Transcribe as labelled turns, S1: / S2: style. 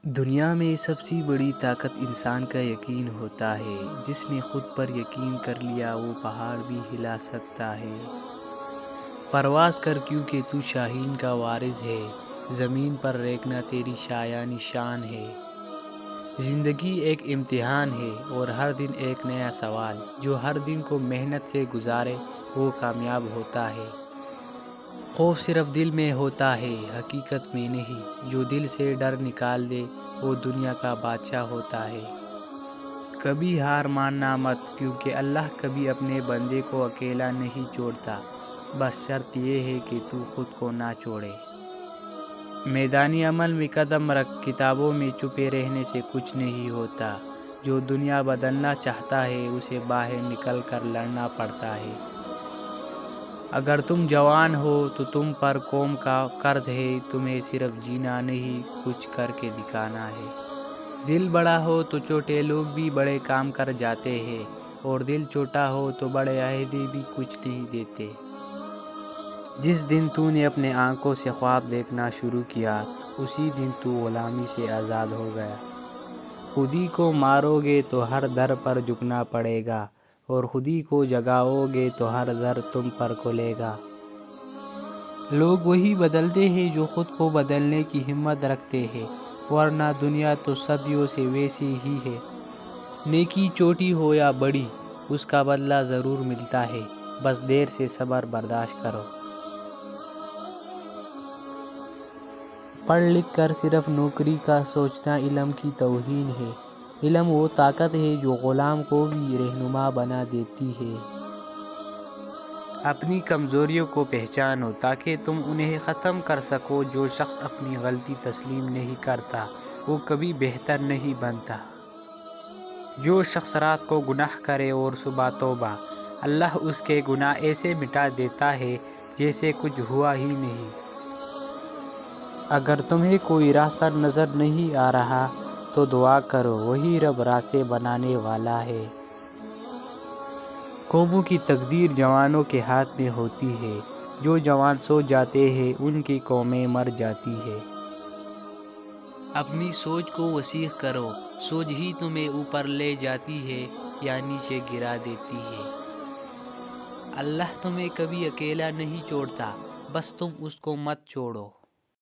S1: دنیا میں سب سے بڑی طاقت انسان کا یقین ہوتا ہے۔ جس نے خود پر یقین کر لیا وہ پہاڑ بھی ہلا سکتا ہے۔ پرواز کر کیونکہ تو شاہین کا وارث ہے، زمین پر ریکھنا تیری شایان شان ہے۔ زندگی ایک امتحان ہے اور ہر دن ایک نیا سوال، جو ہر دن کو محنت سے گزارے وہ کامیاب ہوتا ہے۔ خوف صرف دل میں ہوتا ہے، حقیقت میں نہیں۔ جو دل سے ڈر نکال دے وہ دنیا کا بادشاہ ہوتا ہے۔ کبھی ہار ماننا مت، کیونکہ اللہ کبھی اپنے بندے کو اکیلا نہیں چھوڑتا، بس شرط یہ ہے کہ تو خود کو نہ چھوڑے۔ میدان عمل میں قدم رکھ، کتابوں میں چھپے رہنے سے کچھ نہیں ہوتا۔ جو دنیا بدلنا چاہتا ہے اسے باہر نکل کر لڑنا پڑتا ہے۔ اگر تم جوان ہو تو تم پر قوم کا قرض ہے، تمہیں صرف جینا نہیں کچھ کر کے دکھانا ہے۔ دل بڑا ہو تو چھوٹے لوگ بھی بڑے کام کر جاتے ہیں، اور دل چھوٹا ہو تو بڑے عہدے بھی کچھ نہیں دیتے۔ جس دن تو نے اپنے آنکھوں سے خواب دیکھنا شروع کیا اسی دن تو غلامی سے آزاد ہو گیا۔ خود ہی کو مارو گے تو ہر در پر جھکنا پڑے گا، اور خود ہی کو جگاؤ گے تو ہر در تم پر کھلے گا۔ لوگ وہی بدلتے ہیں جو خود کو بدلنے کی ہمت رکھتے ہیں، ورنہ دنیا تو صدیوں سے ویسی ہی ہے۔ نیکی چھوٹی ہو یا بڑی اس کا بدلہ ضرور ملتا ہے، بس دیر سے صبر برداشت کرو۔ پڑھ لکھ کر صرف نوکری کا سوچنا علم کی توہین ہے۔ علم وہ طاقت ہے جو غلام کو بھی رہنما بنا دیتی ہے۔ اپنی کمزوریوں کو پہچانو تاکہ تم انہیں ختم کر سکو۔ جو شخص اپنی غلطی تسلیم نہیں کرتا وہ کبھی بہتر نہیں بنتا۔ جو شخص رات کو گناہ کرے اور صبح توبہ، اللہ اس کے گناہ ایسے مٹا دیتا ہے جیسے کچھ ہوا ہی نہیں۔ اگر تمہیں کوئی راستہ نظر نہیں آ رہا تو دعا کرو، وہی رب راستے بنانے والا ہے۔ قوموں کی تقدیر جوانوں کے ہاتھ میں ہوتی ہے، جو جوان سو جاتے ہیں ان کی قومیں مر جاتی ہیں۔ اپنی سوچ کو وسیع کرو، سوچ ہی تمہیں اوپر لے جاتی ہے یا نیچے گرا دیتی ہے۔ اللہ تمہیں کبھی اکیلا نہیں چھوڑتا، بس تم اس کو مت چھوڑو۔